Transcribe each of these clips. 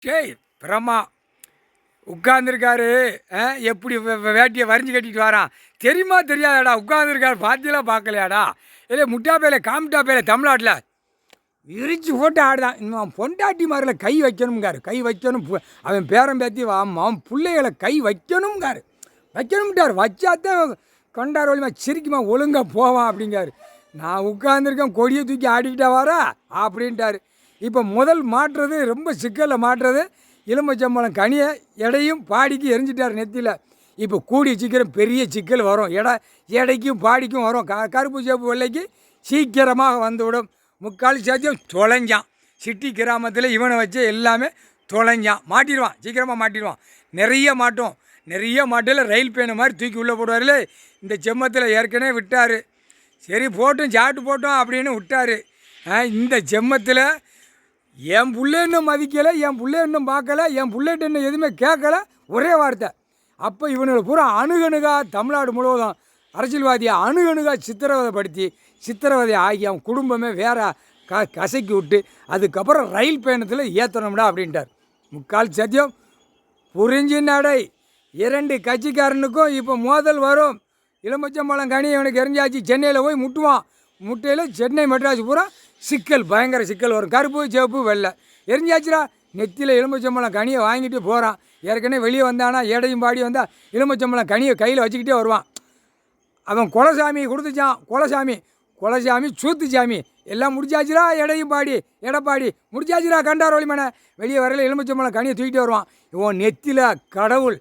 டேய் பிரமா உட்கார்ந்துருக்காரு. எப்படி வேட்டியை வரிஞ்சு கட்டிட்டு வரான் தெரியுமா தெரியாதாடா? உட்கார்ந்துருக்காரு பார்த்தியெல்லாம் பார்க்கலையாடா? இல்லை முட்டா பேல காமிட்டா பேல தமிழ்நாட்டில் விரிச்சு போட்டு ஆடுதான். இன்னும் பொண்டாட்டி மாதிரில கை வைக்கணுங்காரு, கை வைக்கணும். அவன் பேரன் பேத்தி அவன் பிள்ளைகளை கை வைக்கணுங்காரு, வைக்கணும்ட்டார். வச்சாத்தான் கொண்டார் வழிமா சிரிக்குமா ஒழுங்காக போவான் அப்படிங்காரு. நான் உட்காந்துருக்கேன் கொடியை தூக்கி ஆடிக்கிட்டா வரா அப்படின்ட்டார். இப்போ முதல் மாட்டுறது ரொம்ப சிக்கலில் மாட்டுறது எலுமிச்சம்பழம் கனியை எடையும் பாடிக்கு எரிஞ்சிட்டார் நெத்தியில். இப்போ கூடிய சீக்கிரம் பெரிய சிக்கல் வரும். எடைக்கும் பாடிக்கும் வரும். கருப்பு சேப்பு வெள்ளைக்கு சீக்கிரமாக வந்துவிடும். முக்கால் சாத்தியம் தொலைஞ்சான். சிட்டி கிராமத்தில் இவனை வச்சு எல்லாமே தொலைஞ்சான். மாட்டிடுவான், சீக்கிரமாக மாட்டிடுவான். நிறைய மாட்டோம். நிறைய மாட்டில் ரயில் பேனை மாதிரி தூக்கி உள்ளே போடுவார்ல. இந்த செம்மத்தில் ஏற்கனவே விட்டார். சரி போட்டும் சாப்பிட்டு போட்டோம் அப்படின்னு விட்டார். இந்த செம்மத்தில் என் பிள்ளை இன்னும் மதிக்கலை, என் பிள்ளை இன்னும் பார்க்கலை, என் பிள்ளைகிட்ட இன்னும் எதுவுமே கேட்கல, ஒரே வார்த்தை. அப்போ இவனுங்களை பூரா அணுகணுகா தமிழ்நாடு முழுவதும் அரசியல்வாதியை அணுகணுகா சித்திரவதை ஆகி அவன் குடும்பமே வேற கசக்கி விட்டு அதுக்கப்புறம் ரயில் பயணத்தில் ஏற்றணும்டா அப்படின்ட்டார். முக்கால் சத்தியம் புரிஞ்சு நடை. இரண்டு கட்சிக்காரனுக்கும் இப்போ மோதல் வரும். எலுமிச்சம்பழம் கனி அவனுக்கு எரிஞ்சாச்சு. சென்னையில் போய் முட்டுவான். முட்டையில் சென்னை மெட்ராஸ் பூரா சிக்கல், பயங்கர சிக்கல் வரும். கருப்பு சிவப்பு வெள்ளை எரிஞ்சாச்சுடா. நெத்தியில் எலுமிச்சம்பழம் கனியை வாங்கிட்டு போகிறான். ஏற்கனவே வெளியே வந்தானா எடையும் பாடி வந்தால் எலுமிச்சம்பழம் கனியை கையில் வச்சுக்கிட்டே வருவான். அவன் குலசாமி கொடுத்துச்சான். குலசாமி சூத்துச்சாமி எல்லாம் முடிச்சாச்சுரா. எடையும் பாடி எடப்பாடி முடிச்சாச்சுரா. கண்டார் ஒளிமனை வெளியே வரல எலுமிச்சம்பழம் கனியை தூக்கிட்டு வருவான். இவன் நெத்தியில் கடவுள்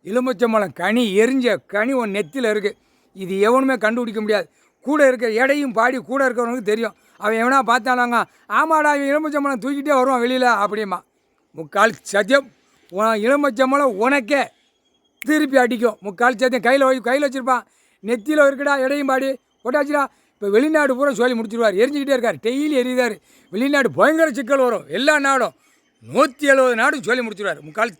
எலுமிச்சம்பழம் கனி எரிஞ்ச கனி உன் நெத்தியில் இருக்குது. இது எவனுமே கண்டுபிடிக்க முடியாது. கூட இருக்க எடையும் பாடி கூட இருக்கிறவனுக்கு தெரியும். அவன் எவனா பார்த்தானாங்க, ஆமாடா இவன் எலுமிச்சம்பழம் தூக்கிட்டே வருவான் வெளியில் அப்படிமா. முக்கால் சத்தியம் எலுமிச்சம்பழம் உனக்கே திருப்பி அடிக்கும். முக்கால் சத்தியம் கையில் வச்சுருப்பான். நெத்தியில் இருக்குடா எடையும் பாடி போட்டாச்சுடா. இப்போ வெளிநாடு பூரா சொல்லி முடிச்சிருவார். எரிஞ்சிக்கிட்டே இருக்கார், டெய்லி எரியுதார். வெளிநாடு பயங்கர சிக்கல் வரும். எல்லா நாடும் 170 நாடும் சொல்லி முடிச்சிருவார். முக்கால்